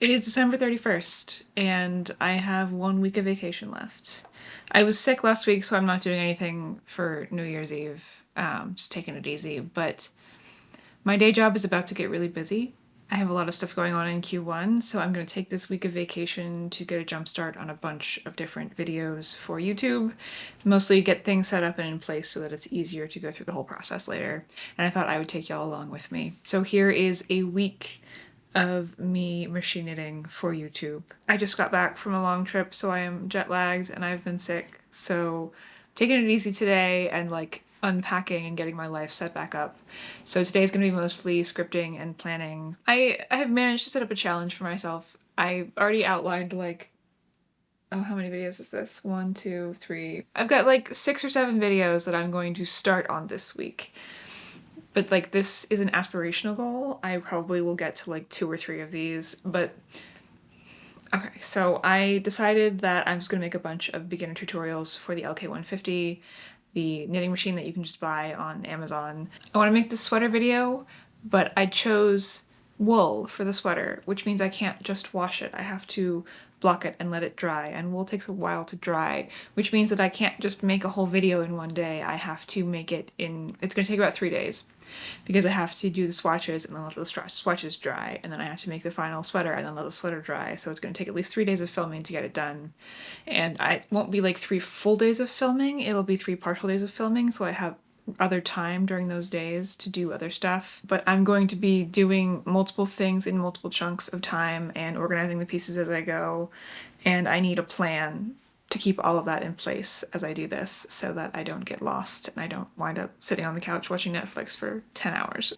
It is December 31st, and I have 1 week of vacation left. I was sick last week, so I'm not doing anything for New Year's Eve, just taking it easy. But my day job is about to get really busy. I have a lot of stuff going on in Q1, so I'm going to take this week of vacation to get a jump start on a bunch of different videos for YouTube, mostly get things set up and in place so that it's easier to go through the whole process later. And I thought I would take y'all along with me. So here is a week of me machine knitting for YouTube. I just got back from a long trip, so I am jet lagged and I've been sick. So taking it easy today and like unpacking and getting my life set back up. So today's gonna be mostly scripting and planning. I have managed to set up a challenge for myself. I've already outlined like, oh, how many videos is this? 1, 2, 3. I've got like 6 or 7 videos that I'm going to start on this week. But like this is an aspirational goal. I probably will get to like 2 or 3 of these, but okay, so I decided that I'm just gonna make a bunch of beginner tutorials for the LK150, the knitting machine that you can just buy on Amazon. I wanna make this sweater video, but I chose wool for the sweater, which means I can't just wash it. I have to block it and let it dry, and wool takes a while to dry, which means that I can't just make a whole video in one day. I have to make it in, it's gonna take about 3 days because I have to do the swatches and then let the swatches dry, and then I have to make the final sweater and then let the sweater dry. So it's going to take at least 3 days of filming to get it done. And it won't be like 3 full days of filming, it'll be 3 partial days of filming, so I have other time during those days to do other stuff. But I'm going to be doing multiple things in multiple chunks of time and organizing the pieces as I go, and I need a plan to keep all of that in place as I do this so that I don't get lost and I don't wind up sitting on the couch watching Netflix for 10 hours.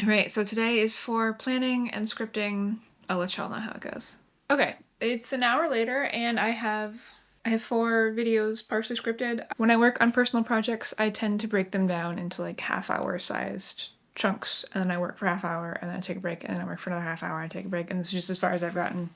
All right, so today is for planning and scripting. I'll let y'all know how it goes. Okay, it's an hour later and I have 4 videos partially scripted. When I work on personal projects, I tend to break them down into like half-hour sized chunks, and then I work for half hour and then I take a break, and then I work for another half hour and I take a break, and this is just as far as I've gotten.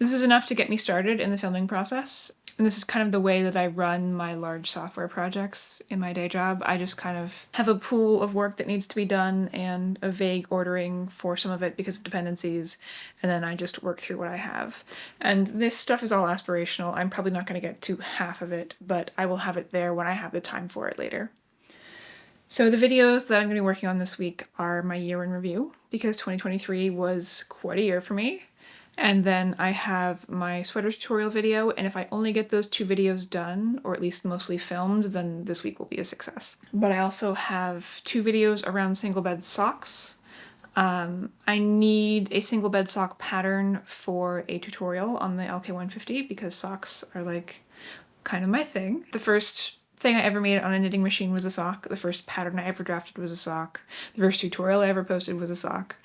This is enough to get me started in the filming process, and this is kind of the way that I run my large software projects in my day job. I just kind of have a pool of work that needs to be done and a vague ordering for some of it because of dependencies, and then I just work through what I have. And this stuff is all aspirational. I'm probably not going to get to half of it, but I will have it there when I have the time for it later. So the videos that I'm going to be working on this week are my year in review, because 2023 was quite a year for me. And then I have my sweater tutorial video, and if I only get those 2 videos done, or at least mostly filmed, then this week will be a success. But I also have 2 videos around single bed socks. I need a single bed sock pattern for a tutorial on the LK150 because socks are like kind of my thing. The first thing I ever made on a knitting machine was a sock. The first pattern I ever drafted was a sock. The first tutorial I ever posted was a sock.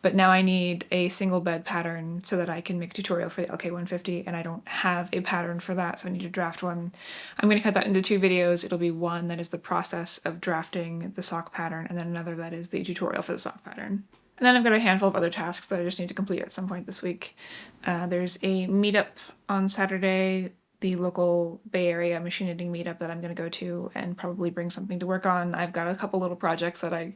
But now I need a single bed pattern so that I can make a tutorial for the LK150, and I don't have a pattern for that, so I need to draft one. I'm going to cut that into 2 videos. It'll be one that is the process of drafting the sock pattern, and then another that is the tutorial for the sock pattern. And then I've got a handful of other tasks that I just need to complete at some point this week. There's a meetup on Saturday, the local Bay Area machine knitting meetup that I'm going to go to and probably bring something to work on. I've got a couple little projects that I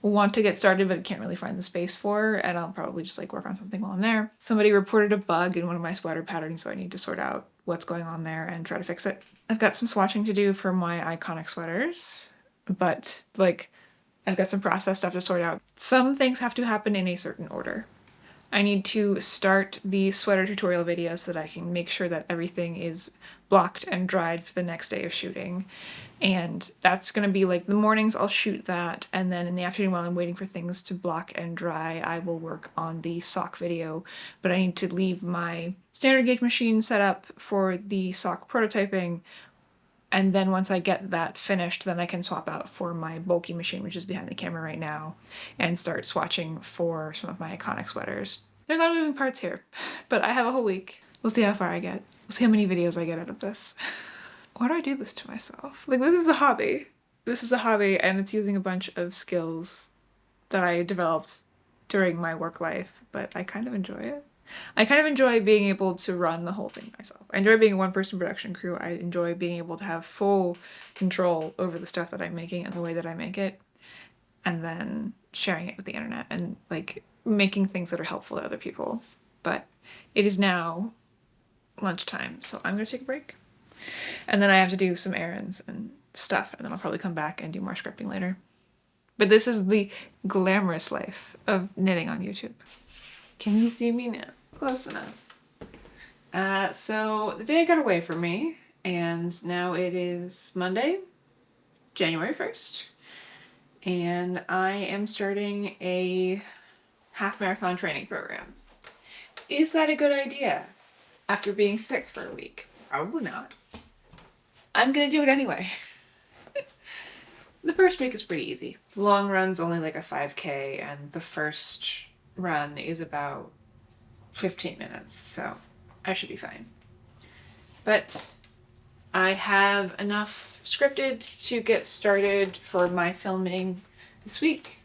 want to get started but can't really find the space for, and I'll probably just like work on something while I'm there. Somebody reported a bug in one of my sweater patterns, so I need to sort out what's going on there and try to fix it. I've got some swatching to do for my iconic sweaters, but like I've got some process stuff to sort out. Some things have to happen in a certain order. I need to start the sweater tutorial video so that I can make sure that everything is blocked and dried for the next day of shooting. And that's going to be like the mornings I'll shoot that, and then in the afternoon while I'm waiting for things to block and dry, I will work on the sock video. But I need to leave my standard gauge machine set up for the sock prototyping, and then once I get that finished, then I can swap out for my bulky machine, which is behind the camera right now, and start swatching for some of my iconic sweaters. There are a lot of moving parts here, but I have a whole week. We'll see how far I get. We'll see how many videos I get out of this. Why do I do this to myself? Like, this is a hobby. This is a hobby, and it's using a bunch of skills that I developed during my work life, but I kind of enjoy it. I kind of enjoy being able to run the whole thing myself. I enjoy being a 1-person production crew. I enjoy being able to have full control over the stuff that I'm making and the way that I make it, and then sharing it with the internet. And like, making things that are helpful to other people. But it is now lunchtime, so I'm gonna take a break. And then I have to do some errands and stuff, and then I'll probably come back and do more scripting later. But this is the glamorous life of knitting on YouTube. Can you see me now? Close enough. So the day got away from me, and now it is Monday, January 1st, and I am starting a half marathon training program. Is that a good idea after being sick for a week? Probably not. I'm gonna do it anyway. The first week is pretty easy. The long run's only like a 5K, and the first run is about 15 minutes, so I should be fine. But I have enough scripted to get started for my filming this week,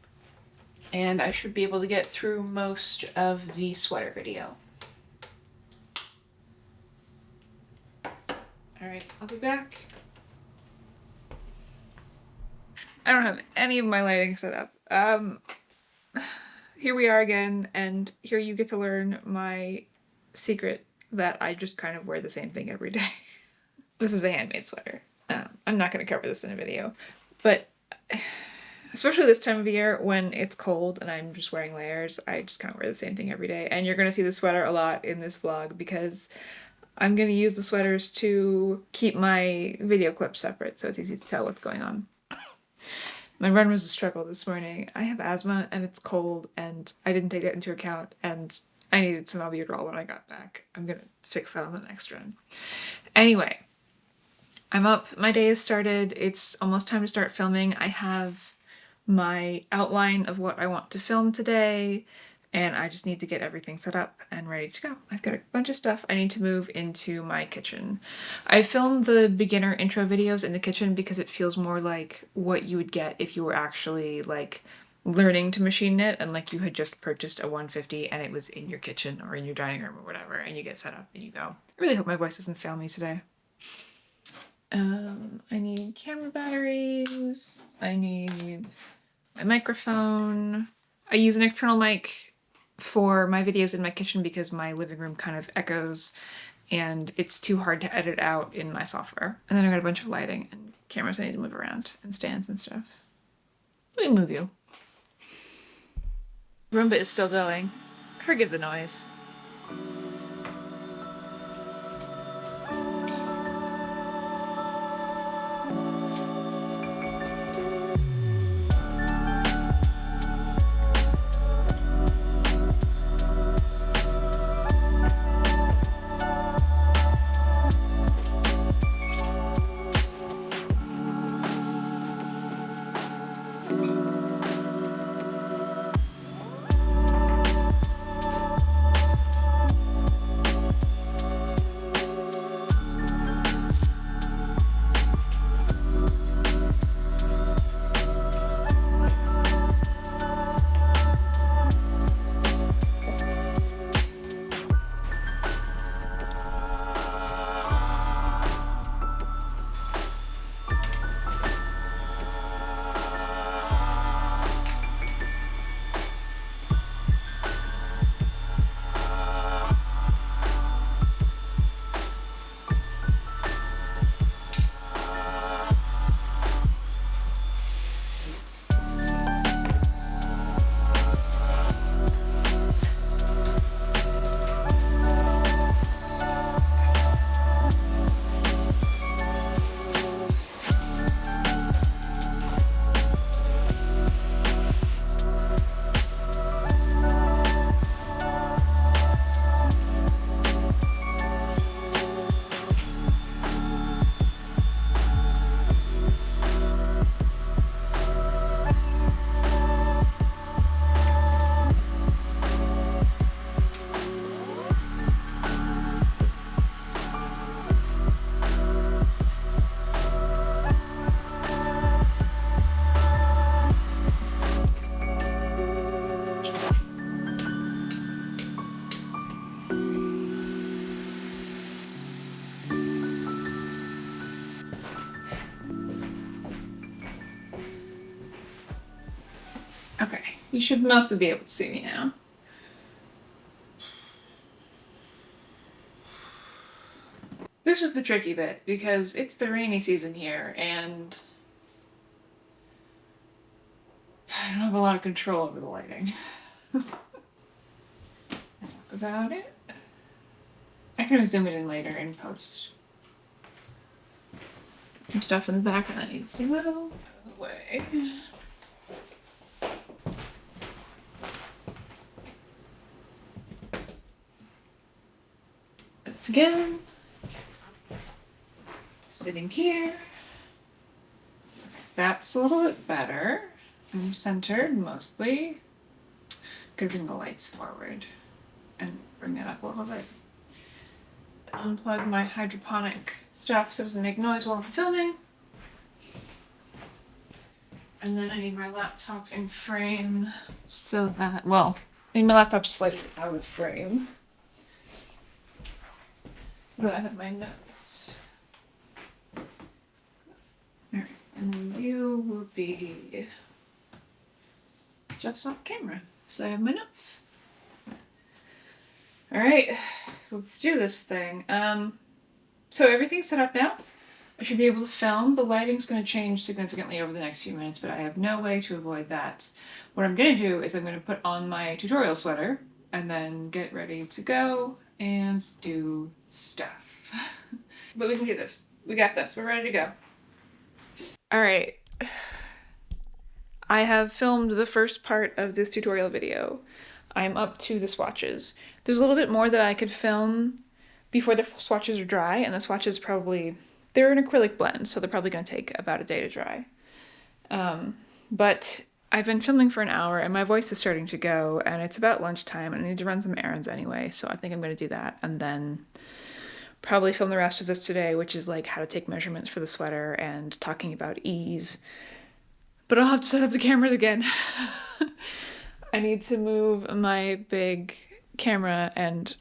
and I should be able to get through most of the sweater video. Alright, I'll be back. I don't have any of my lighting set up. Here we are again, and here you get to learn my secret that I just kind of wear the same thing every day. This is a handmade sweater. I'm not going to cover this in a video, but especially this time of year when it's cold and I'm just wearing layers, I just kind of wear the same thing every day. And you're going to see the sweater a lot in this vlog because I'm going to use the sweaters to keep my video clips separate so it's easy to tell what's going on. My run was a struggle this morning. I have asthma and it's cold and I didn't take that into account, and I needed some albuterol when I got back. I'm gonna fix that on the next run. Anyway, I'm up. My day has started. It's almost time to start filming. I have my outline of what I want to film today, and I just need to get everything set up and ready to go. I've got a bunch of stuff I need to move into my kitchen. I filmed the beginner intro videos in the kitchen because it feels more like what you would get if you were actually like learning to machine knit and like you had just purchased a 150 and it was in your kitchen or in your dining room or whatever, and you get set up and you go. I really hope my voice doesn't fail me today. I need camera batteries. I need my microphone. I use an external mic for my videos in my kitchen because my living room kind of echoes and it's too hard to edit out in my software. And then I got a bunch of lighting and cameras I need to move around and stands and stuff. Let me move you. Roomba is still going. Forgive the noise. Okay, you should mostly be able to see me now. This is the tricky bit because it's the rainy season here and I don't have a lot of control over the lighting. Talk about it. I can zoom it in later in post. Some stuff in the background that needs to go out of the way. This again. Sitting here. That's a little bit better. I'm centered mostly. Could bring the lights forward and bring that up a little bit. Unplug my hydroponic stuff so it doesn't make noise while I'm filming. And then I need my laptop in frame so that, well, I need my laptop slightly out of frame. So that I have my notes. Alright, and then you will be just off camera. So I have my notes. Alright, let's do this thing. So everything's set up now. I should be able to film. The lighting's going to change significantly over the next few minutes, but I have no way to avoid that. What I'm going to do is I'm going to put on my tutorial sweater and then get ready to go and do stuff. But we can do this. We got this. We're ready to go. Alright. I have filmed the first part of this tutorial video. I'm up to the swatches. There's a little bit more that I could film before the swatches are dry, and the swatches probably, they're an acrylic blend, so they're probably going to take about a day to dry. But I've been filming for an hour, and my voice is starting to go, and it's about lunchtime, and I need to run some errands anyway, so I think I'm going to do that, and then probably film the rest of this today, which is like how to take measurements for the sweater and talking about ease. But I'll have to set up the cameras again. I need to move my big camera and...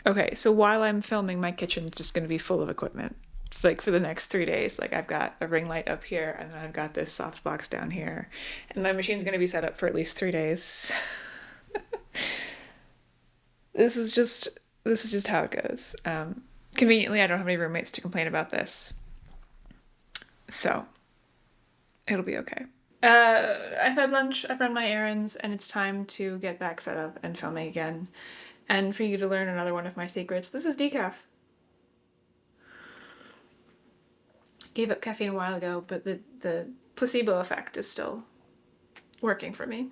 Okay, so while I'm filming, my kitchen's just going to be full of equipment. Like for the next 3 days. Like I've got a ring light up here and then I've got this softbox down here. And my machine's going to be set up for at least 3 days. This is just how it goes. Conveniently, I don't have any roommates to complain about this. So, it'll be okay. I've had lunch, I've run my errands, and it's time to get back set up and filming again. And for you to learn another one of my secrets. This is decaf. Gave up caffeine a while ago, but the placebo effect is still working for me.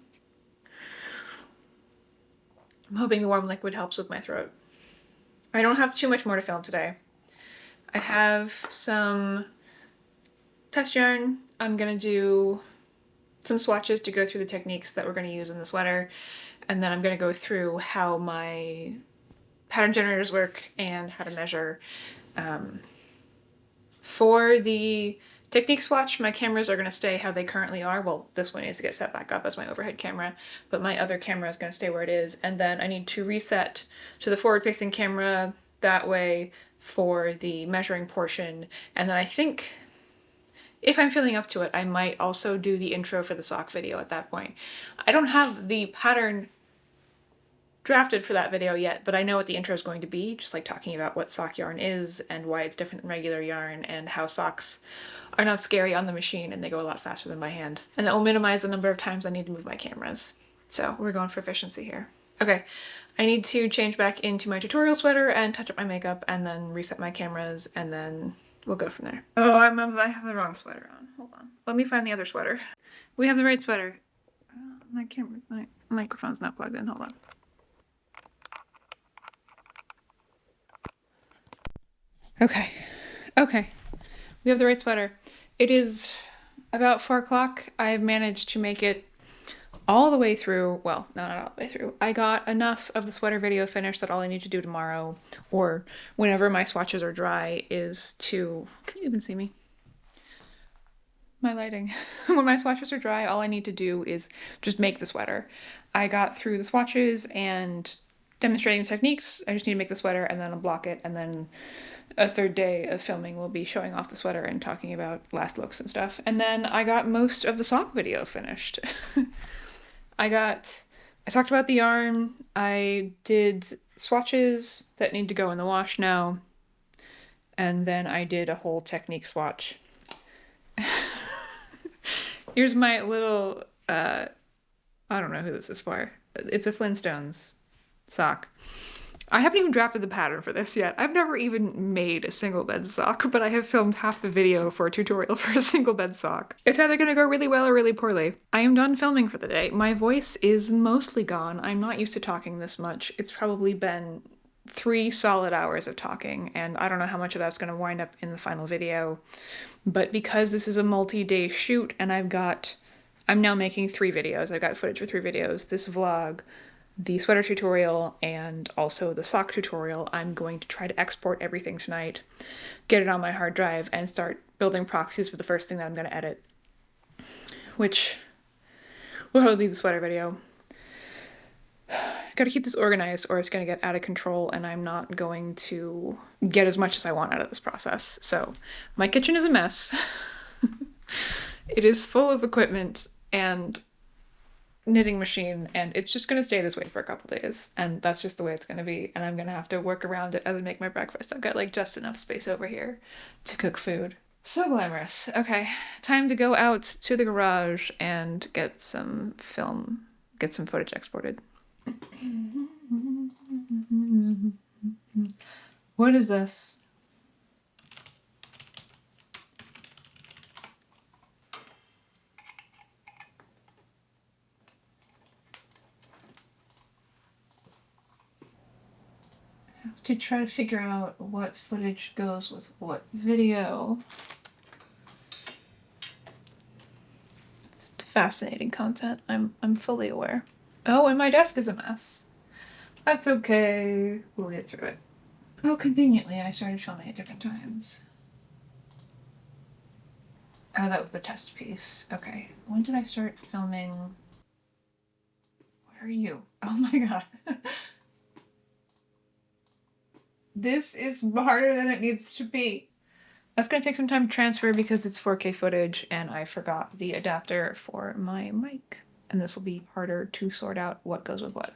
I'm hoping the warm liquid helps with my throat. I don't have too much more to film today. I have some test yarn. I'm gonna do some swatches to go through the techniques that we're gonna use in the sweater, and then I'm gonna go through how my pattern generators work and how to measure. For the technique swatch, my cameras are going to stay how they currently are. Well, this one needs to get set back up as my overhead camera, but my other camera is going to stay where it is. And then I need to reset to the forward-facing camera that way for the measuring portion. And then I think, if I'm feeling up to it, I might also do the intro for the sock video at that point. I don't have the pattern drafted for that video yet, but I know what the intro is going to be, just like talking about what sock yarn is and why it's different than regular yarn and how socks are not scary on the machine and they go a lot faster than by hand. And that will minimize the number of times I need to move my cameras. So we're going for efficiency here. Okay, I need to change back into my tutorial sweater and touch up my makeup and then reset my cameras and then we'll go from there. Oh, I have the wrong sweater on. Hold on. Let me find the other sweater. We have the right sweater. My microphone's not plugged in. Hold on. Okay. We have the right sweater. It is about 4 o'clock. I've managed to make it all the way through. Well, no, not all the way through. I got enough of the sweater video finished that all I need to do tomorrow, or whenever my swatches are dry, is to... Can you even see me? My lighting. When my swatches are dry, all I need to do is just make the sweater. I got through the swatches and demonstrating the techniques. I just need to make the sweater and then I'll block it, and then a third day of filming will be showing off the sweater and talking about last looks and stuff. And then I got most of the sock video finished. I talked about the yarn. I did swatches that need to go in the wash now. and then I did a whole technique swatch. Here's my little, I don't know who this is for. It's a Flintstones sock. I haven't even drafted the pattern for this yet. I've never even made a single bed sock, but I have filmed half the video for a tutorial for a single bed sock. It's either gonna go really well or really poorly. I am done filming for the day. My voice is mostly gone. I'm not used to talking this much. It's probably been 3 solid hours of talking, and I don't know how much of that's gonna wind up in the final video. But because this is a multi-day shoot and I'm now making 3 videos. I've got footage for 3 videos. This vlog, the sweater tutorial, and also the sock tutorial. I'm going to try to export everything tonight, get it on my hard drive, and start building proxies for the first thing that I'm going to edit, which will probably be the sweater video. Gotta keep this organized or it's gonna get out of control and I'm not going to get as much as I want out of this process. So my kitchen is a mess. It is full of equipment and knitting machine, and it's just gonna stay this way for a couple days, and that's just the way it's gonna be, and I'm gonna have to work around it as I make my breakfast. I've got like just enough space over here to cook food. So glamorous. Okay, time to go out to the garage and get some film, get some footage exported. What is this? To try to figure out what footage goes with what video. It's fascinating content. I'm fully aware. Oh, and my desk is a mess. That's okay. We'll get through it. Oh, conveniently, I started filming at different times. Oh, that was the test piece. Okay. When did I start filming? What are you? Oh my god. This is harder than it needs to be. That's gonna take some time to transfer because it's 4K footage and I forgot the adapter for my mic. And this will be harder to sort out what goes with what.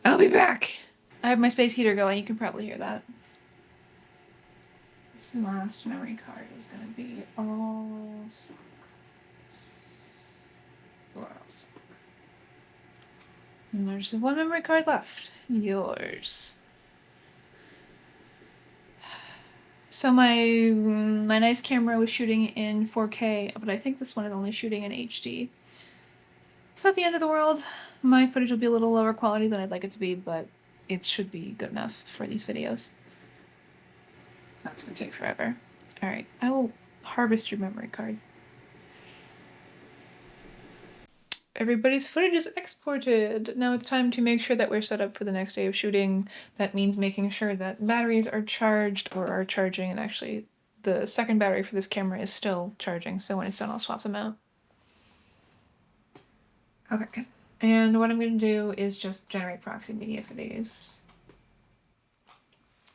I'll be back! I have my space heater going, you can probably hear that. This last memory card is gonna be all socks. Or else. And there's just 1 memory card left. Yours. So my nice camera was shooting in 4K, but I think this one is only shooting in HD. It's not the end of the world. My footage will be a little lower quality than I'd like it to be, but it should be good enough for these videos. That's gonna take forever. Alright, I will harvest your memory card. Everybody's footage is exported. Now it's time to make sure that we're set up for the next day of shooting. That means making sure that batteries are charged or are charging, and actually the second battery for this camera is still charging, so when it's done I'll swap them out. Okay, and what I'm going to do is just generate proxy media for these.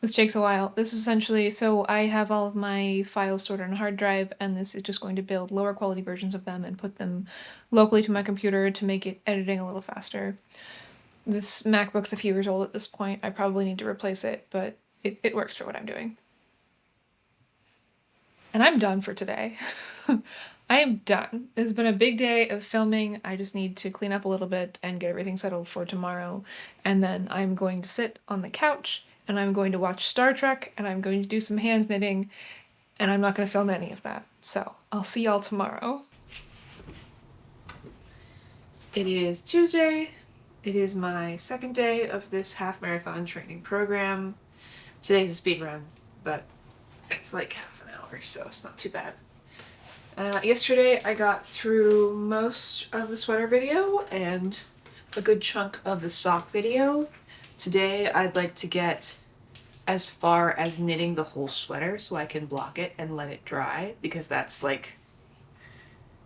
This takes a while. This is essentially, so I have all of my files stored on a hard drive, and this is just going to build lower quality versions of them and put them locally to my computer to make it editing a little faster. This MacBook's a few years old at this point. I probably need to replace it, but it works for what I'm doing. And I'm done for today. I am done. It's been a big day of filming. I just need to clean up a little bit and get everything settled for tomorrow. And then I'm going to sit on the couch and I'm going to watch Star Trek and I'm going to do some hands knitting, and I'm not going to film any of that. So I'll see y'all tomorrow. It is Tuesday. It is my second day of this half marathon training program. Today's a speed run, but it's like half an hour, so it's not too bad. Yesterday I got through most of the sweater video and a good chunk of the sock video. Today I'd like to get as far as knitting the whole sweater so I can block it and let it dry, because that's like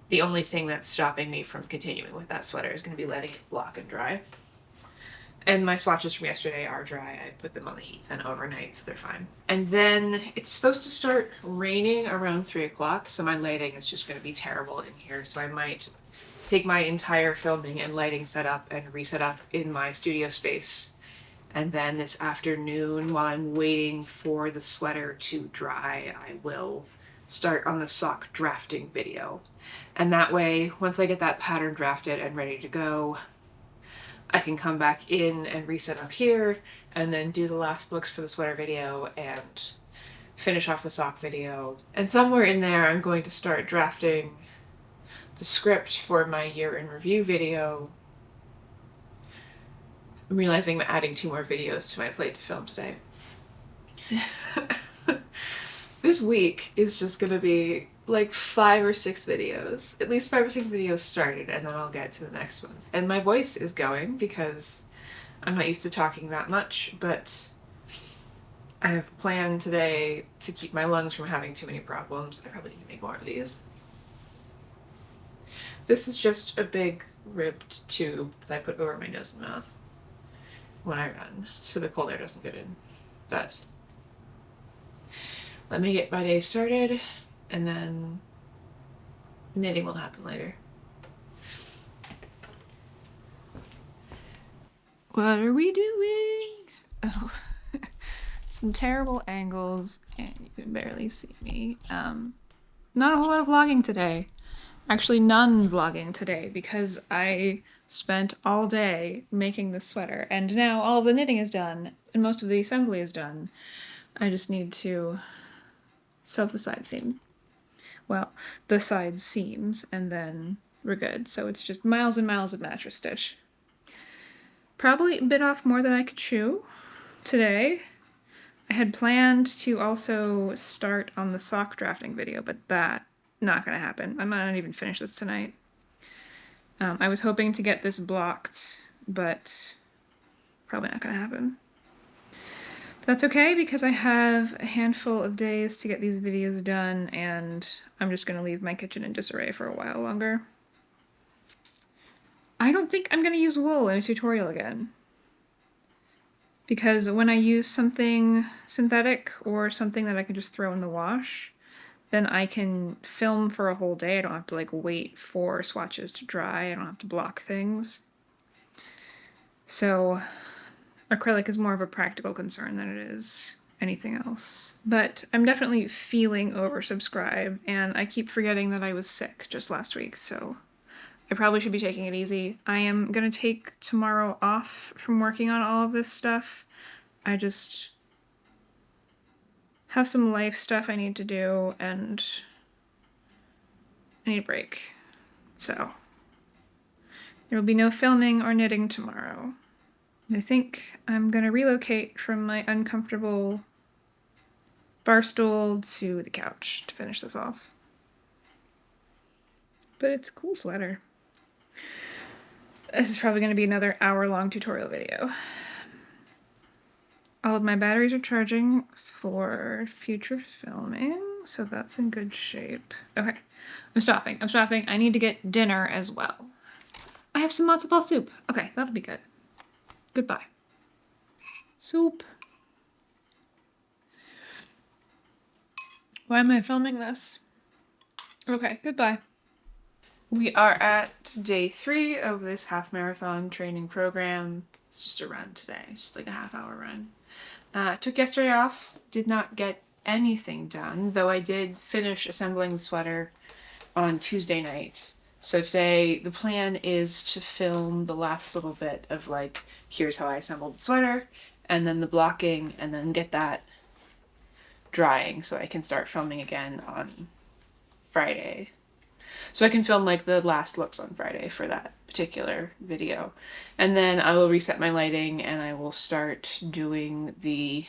the only thing that's stopping me from continuing with that sweater is going to be letting it block and dry. And my swatches from yesterday are dry. I put them on the heat fan overnight, so they're fine. And then it's supposed to start raining around 3 o'clock, so my lighting is just going to be terrible in here. So I might take my entire filming and lighting setup and reset up in my studio space And then this afternoon, while I'm waiting for the sweater to dry, I will start on the sock drafting video. And that way, once I get that pattern drafted and ready to go, I can come back in and reset up here and then do the last looks for the sweater video and finish off the sock video. And somewhere in there, I'm going to start drafting the script for my year in review video. I'm realizing I'm adding 2 more videos to my plate to film today. This week is just gonna be like 5 or 6 videos. At least 5 or 6 videos started, and then I'll get to the next ones. And my voice is going because I'm not used to talking that much, but I have a plan today to keep my lungs from having too many problems. I probably need to make more of these. This is just a big ribbed tube that I put over my nose and mouth when I run, so the cold air doesn't get in. But let me get my day started, and then knitting will happen later. What are we doing? Oh, some terrible angles, and you can barely see me. Not a whole lot of vlogging today. Actually, none vlogging today, because I spent all day making this sweater, and now all of the knitting is done, and most of the assembly is done. I just need to sew up the side seam. Well, the side seams, and then we're good. So it's just miles and miles of mattress stitch. Probably bit off more than I could chew today. I had planned to also start on the sock drafting video, but that not gonna happen. I might not even finish this tonight. I was hoping to get this blocked, but probably not gonna happen. But that's okay, because I have a handful of days to get these videos done, and I'm just gonna leave my kitchen in disarray for a while longer. I don't think I'm gonna use wool in a tutorial again, because when I use something synthetic or something that I can just throw in the wash, then I can film for a whole day. I don't have to like wait for swatches to dry. I don't have to block things. So acrylic is more of a practical concern than it is anything else. But I'm definitely feeling oversubscribed, and I keep forgetting that I was sick just last week, so I probably should be taking it easy. I am gonna take tomorrow off from working on all of this stuff. I just have some life stuff I need to do, and I need a break. So there will be no filming or knitting tomorrow. I think I'm gonna relocate from my uncomfortable bar stool to the couch to finish this off. But it's a cool sweater. This is probably gonna be another hour-long tutorial video. All of my batteries are charging for future filming, so that's in good shape. Okay, I'm stopping. I need to get dinner as well. I have some matzo ball soup. Okay, that'll be good. Goodbye. Soup. Why am I filming this? Okay, goodbye. We are at day 3 of this half marathon training program. It's just a run today, just like a half-hour run. Took yesterday off, did not get anything done, though I did finish assembling the sweater on Tuesday night. So today the plan is to film the last little bit of like, here's how I assembled the sweater, and then the blocking, and then get that drying so I can start filming again on Friday. So I can film like the last looks on Friday for that particular video. And then I will reset my lighting, and I will start doing the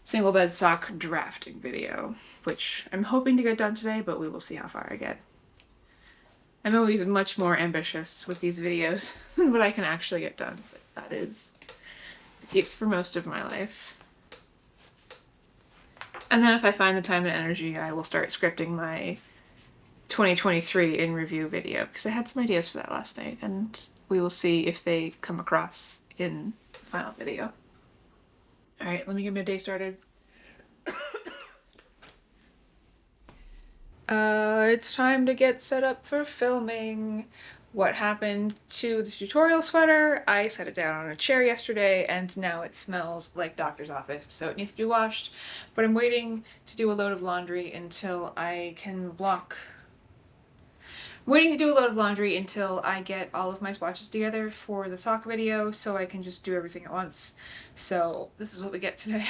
single bed sock drafting video, which I'm hoping to get done today, but we will see how far I get. I'm always much more ambitious with these videos than what I can actually get done, but that is the case for most of my life. And then if I find the time and energy, I will start scripting my 2023 in review video, because I had some ideas for that last night, and we will see if they come across in the final video. Alright, let me get my day started. It's time to get set up for filming. what happened to the tutorial sweater. I set it down on a chair yesterday and now it smells like doctor's office, so it needs to be washed. But I'm waiting to do a load of laundry until I can block. Waiting to do a load of laundry until I get all of my swatches together for the sock video so I can just do everything at once. So this is what we get today.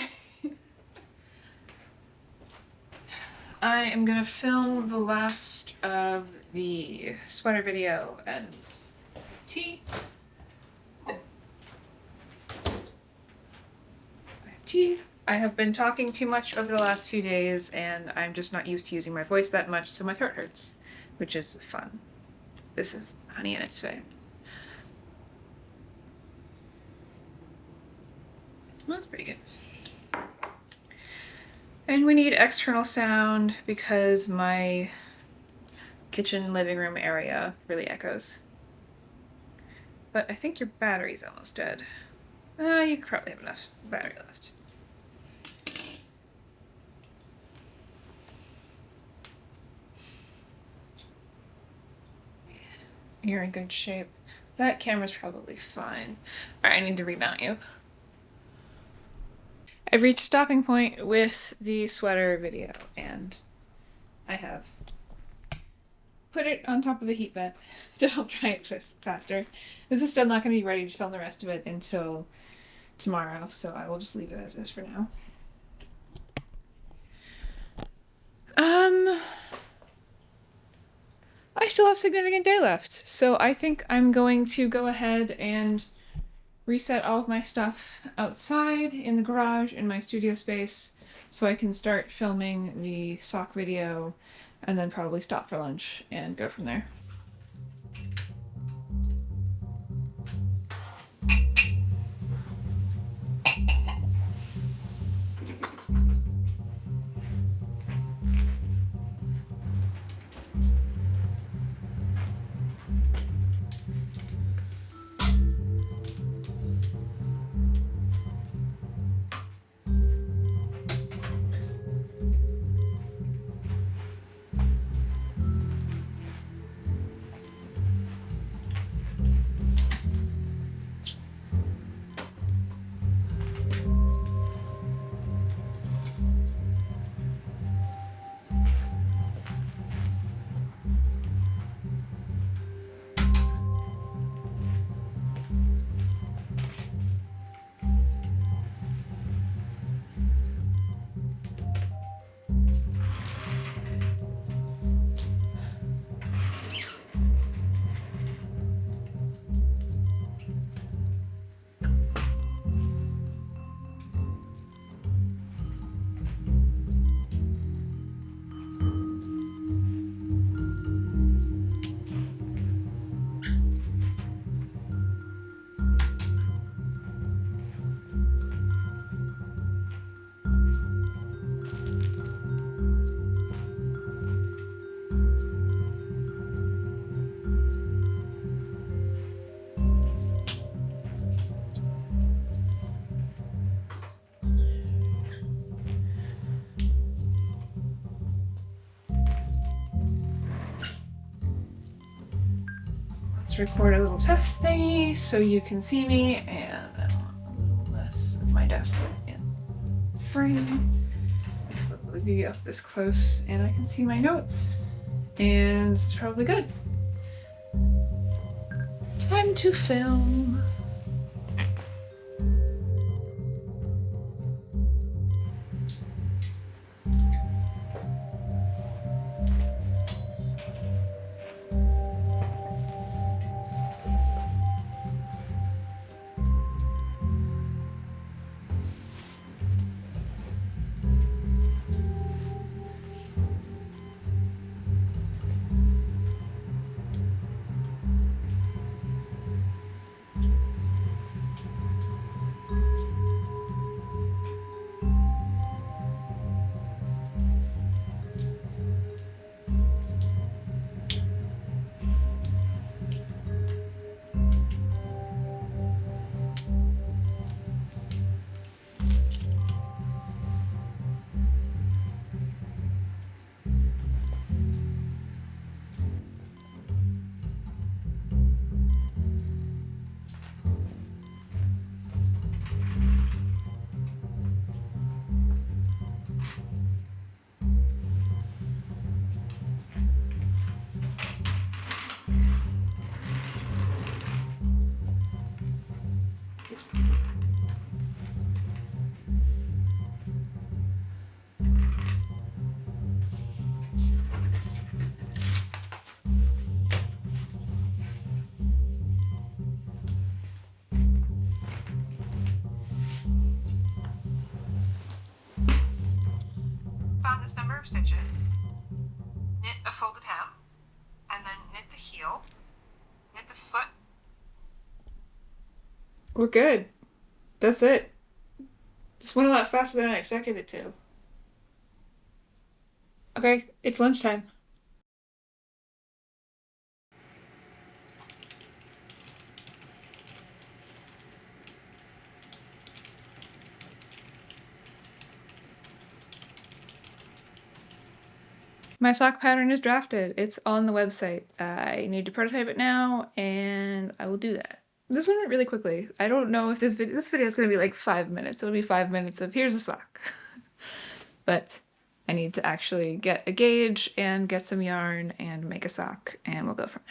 I am gonna film the last of the sweater video and tea. I have tea. I have been talking too much over the last few days and I'm just not used to using my voice that much, so my throat hurts, which is fun. This is honey in it today. Well, that's pretty good. And we need external sound because my kitchen living room area really echoes. But I think your battery's almost dead. You could probably have enough battery left. You're in good shape. That camera's probably fine. Alright, I need to remount you. I've reached a stopping point with the sweater video, and I have put it on top of a heat vent to help dry it faster. This is still not going to be ready to film the rest of it until tomorrow, so I will just leave it as is for now. I still have significant day left, so I think I'm going to go ahead and reset all of my stuff outside in the garage in my studio space so I can start filming the sock video and then probably stop for lunch and go from there. Record a little test thingy so you can see me, and I want a little less of my desk in frame. Put the video up this close and I can see my notes, and it's probably good. Time to film. Found this number of stitches, knit a folded hem, and then knit the heel, knit the foot. We're good. That's it. This went a lot faster than I expected it to. Okay, it's lunchtime. My sock pattern is drafted. It's on the website. I need to prototype it now, and I will do that. This went really quickly. I don't know if this video is going to be like 5 minutes. It'll be 5 minutes of here's a sock. But I need to actually get a gauge and get some yarn and make a sock, and we'll go from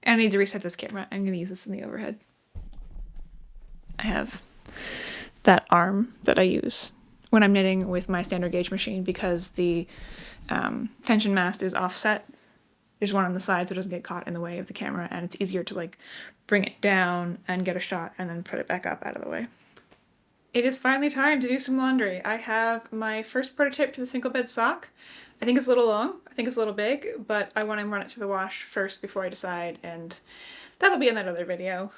there. I need to reset this camera. I'm going to use this in the overhead. I have that arm that I use when I'm knitting with my standard gauge machine because the tension mast is offset. There's one on the side so it doesn't get caught in the way of the camera, and it's easier to like bring it down and get a shot and then put it back up out of the way. It is finally time to do some laundry. I have my first prototype to the single bed sock. I think it's a little long, I think it's a little big, but I want to run it through the wash first before I decide, and that'll be in that other video.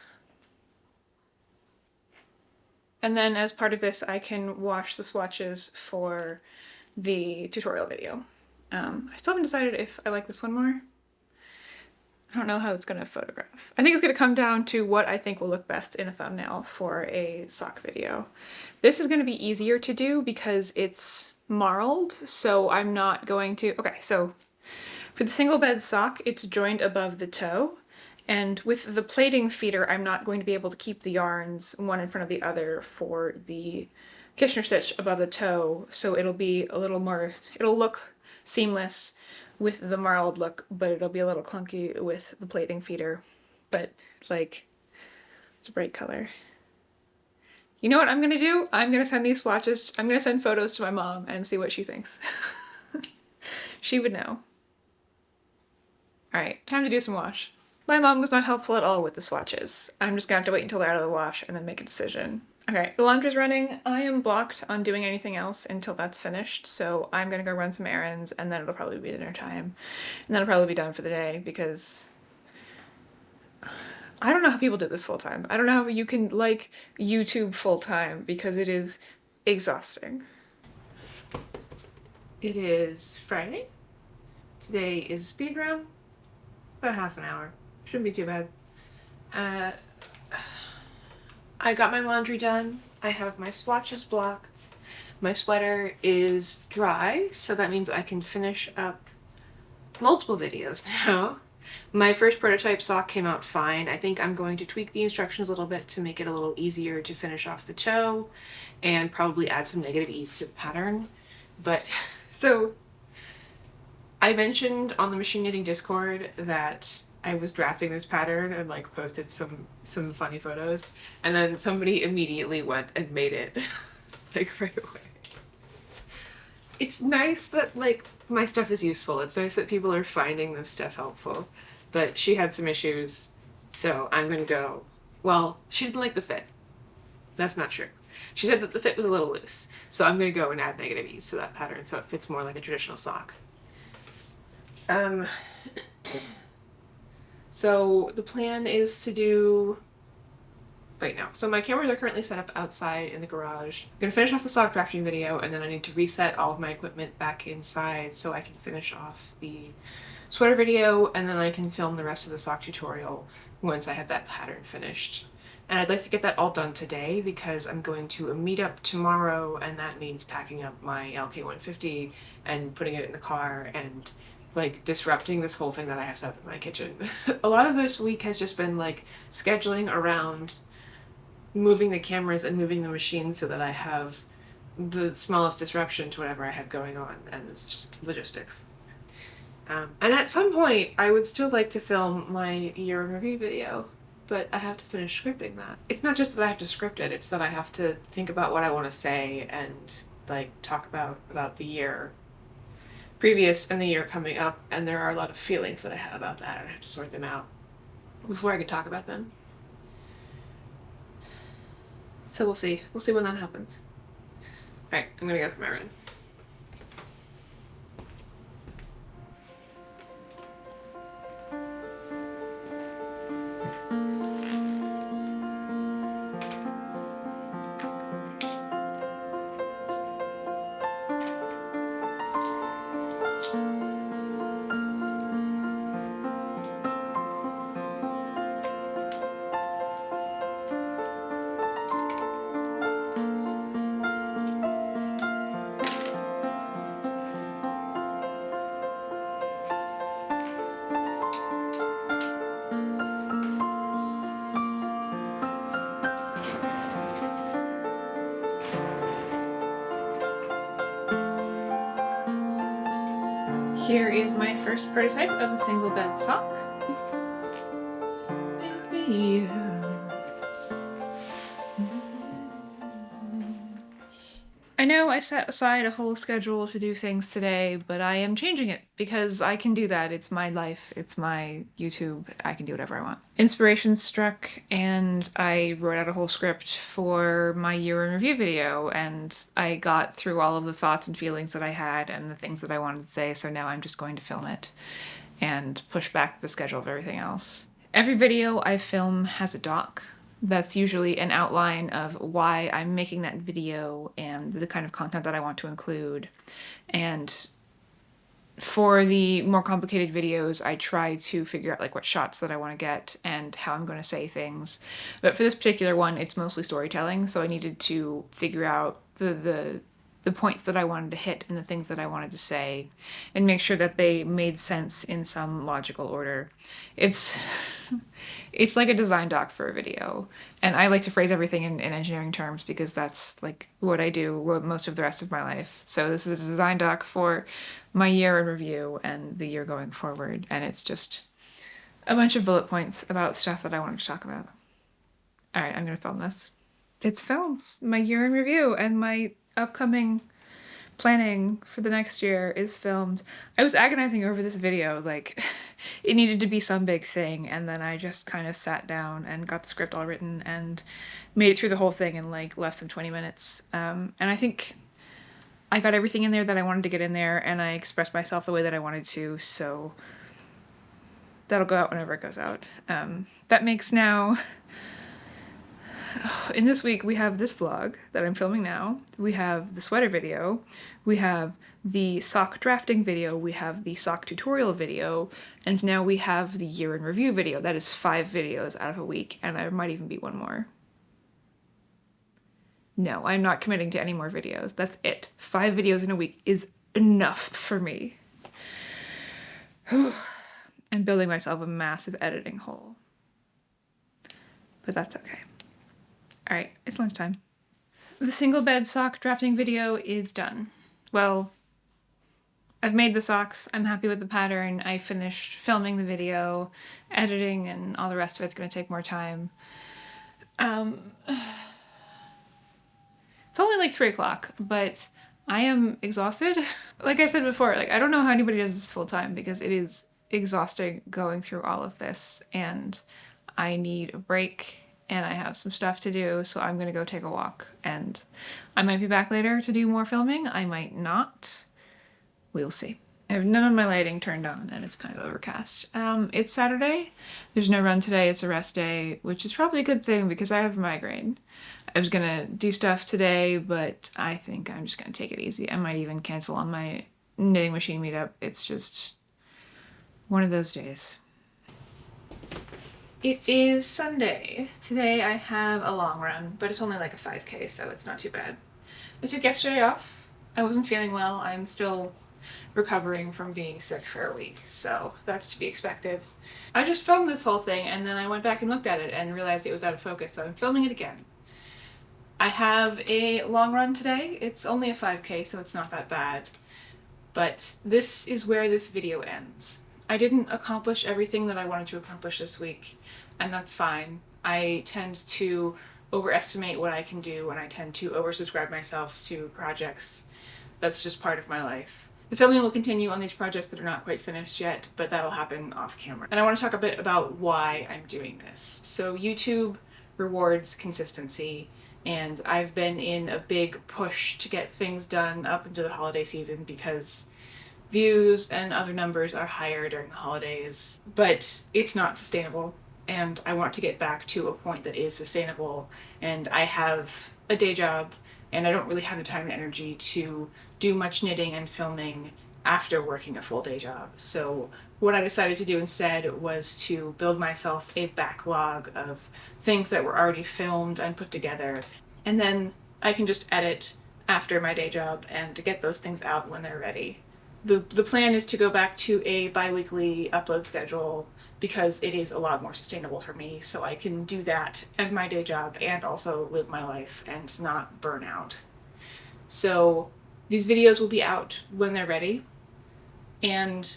And then as part of this, I can wash the swatches for the tutorial video. I still haven't decided if I like this one more. I don't know how it's going to photograph. I think it's going to come down to what I think will look best in a thumbnail for a sock video. This is going to be easier to do because it's marled, so I'm not going to... Okay, so for the single bed sock, it's joined above the toe. And with the plaiting feeder, I'm not going to be able to keep the yarns one in front of the other for the Kitchener stitch above the toe, so it'll be a little more, it'll look seamless with the marled look, but it'll be a little clunky with the plaiting feeder. But, like, it's a bright color. You know what I'm gonna do? I'm gonna send these swatches, I'm gonna send photos to my mom and see what she thinks. She would know. Alright, time to do some wash. My mom was not helpful at all with the swatches. I'm just gonna have to wait until they're out of the wash and then make a decision. Okay, the laundry's running. I am blocked on doing anything else until that's finished, so I'm gonna go run some errands and then it'll probably be dinner time. And then I'll probably be done for the day because I don't know how people do this full time. I don't know how you can like YouTube full time because it is exhausting. It is Friday. Today is speed round. About half an hour. Shouldn't be too bad. I got my laundry done. I have my swatches blocked. My sweater is dry, so that means I can finish up multiple videos now. My first prototype sock came out fine. I think I'm going to tweak the instructions a little bit to make it a little easier to finish off the toe and probably add some negative ease to the pattern. But so I mentioned on the Machine Knitting Discord that I was drafting this pattern and like posted some funny photos, and then somebody immediately went and made it like right away. It's nice that like my stuff is useful. It's nice that people are finding this stuff helpful, but she had some issues, so I'm gonna go, well, she didn't like the fit. That's not true. She said that the fit was a little loose, so I'm gonna go and add negative ease to that pattern so it fits more like a traditional sock. So the plan is to do, right now, so my cameras are currently set up outside in the garage. I'm gonna finish off the sock drafting video, and then I need to reset all of my equipment back inside so I can finish off the sweater video, and then I can film the rest of the sock tutorial once I have that pattern finished. And I'd like to get that all done today because I'm going to a meetup tomorrow, and that means packing up my LK150 and putting it in the car and like disrupting this whole thing that I have set up in my kitchen. A lot of this week has just been like scheduling around moving the cameras and moving the machine so that I have the smallest disruption to whatever I have going on, and it's just logistics. And at some point I would still like to film my year in review video. but I have to finish scripting that. It's not just that I have to script it, it's that I have to think about what I want to say and like talk about the year previous and the year coming up, and there are a lot of feelings that I have about that, and I have to sort them out before I can talk about them. So we'll see. We'll see when that happens. Alright, I'm gonna go for my run. Here is my first prototype of the single bed sock. I know I set aside a whole schedule to do things today, but I am changing it because I can do that. It's my life, it's my YouTube, I can do whatever I want. Inspiration struck and I wrote out a whole script for my year in review video, and I got through all of the thoughts and feelings that I had and the things that I wanted to say, so now I'm just going to film it and push back the schedule of everything else. Every video I film has a doc. That's usually an outline of why I'm making that video and the kind of content that I want to include. And for the more complicated videos, I try to figure out like what shots that I want to get and how I'm going to say things. But for this particular one, it's mostly storytelling, so I needed to figure out the points that I wanted to hit and the things that I wanted to say and make sure that they made sense in some logical order. It's like a design doc for a video, and I like to phrase everything in engineering terms because that's like what I do most of the rest of my life. So this is a design doc for my year in review and the year going forward, and it's just a bunch of bullet points about stuff that I wanted to talk about. Alright, I'm gonna film this. It's filmed. My year in review and my upcoming planning for the next year is filmed. I was agonizing over this video, like it needed to be some big thing, and then I just kind of sat down and got the script all written and made it through the whole thing in like less than 20 minutes. And I think I got everything in there that I wanted to get in there, and I expressed myself the way that I wanted to, so that'll go out whenever it goes out. That makes now... In this week, we have this vlog that I'm filming now, we have the sweater video, we have the sock drafting video, we have the sock tutorial video, and now we have the year in review video. That is 5 videos out of a week, and there might even be one more. No, I'm not committing to any more videos. That's it. 5 videos in a week is enough for me. I'm building myself a massive editing hole. But that's okay. Alright, it's lunchtime. The single bed sock drafting video is done. Well, I've made the socks, I'm happy with the pattern, I finished filming the video, editing and all the rest of it's gonna take more time. It's only like 3 o'clock, but I am exhausted. Like I said before, like I don't know how anybody does this full time because it is exhausting going through all of this, and I need a break. And I have some stuff to do, so I'm gonna go take a walk. And I might be back later to do more filming, I might not. We'll see. I have none of my lighting turned on and it's kind of overcast. It's Saturday, there's no run today, it's a rest day, which is probably a good thing because I have a migraine. I was gonna do stuff today, but I think I'm just gonna take it easy. I might even cancel on my knitting machine meetup. It's just one of those days. It is Sunday. Today I have a long run, but it's only like a 5K, so it's not too bad. I took yesterday off. I wasn't feeling well. I'm still recovering from being sick for a week, so that's to be expected. I just filmed this whole thing and then I went back and looked at it and realized it was out of focus, so I'm filming it again. I have a long run today. It's only a 5K, so it's not that bad. But this is where this video ends. I didn't accomplish everything that I wanted to accomplish this week, and that's fine. I tend to overestimate what I can do, and I tend to oversubscribe myself to projects. That's just part of my life. The filming will continue on these projects that are not quite finished yet, but that'll happen off camera. And I want to talk a bit about why I'm doing this. So YouTube rewards consistency, and I've been in a big push to get things done up into the holiday season because views and other numbers are higher during the holidays, but it's not sustainable. And I want to get back to a point that is sustainable. And I have a day job, and I don't really have the time and energy to do much knitting and filming after working a full day job. So what I decided to do instead was to build myself a backlog of things that were already filmed and put together, and then I can just edit after my day job and get those things out when they're ready. The plan is to go back to a bi-weekly upload schedule because it is a lot more sustainable for me, so I can do that and my day job and also live my life and not burn out. So these videos will be out when they're ready, and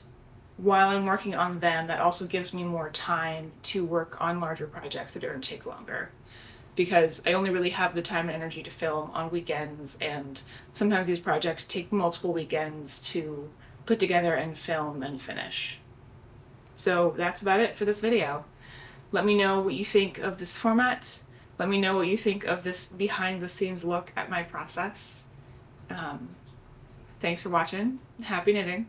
while I'm working on them, that also gives me more time to work on larger projects that are going to take longer, because I only really have the time and energy to film on weekends, and sometimes these projects take multiple weekends to put together and film and finish. So that's about it for this video. Let me know what you think of this format. Let me know what you think of this behind the scenes look at my process. Thanks for watching. Happy knitting.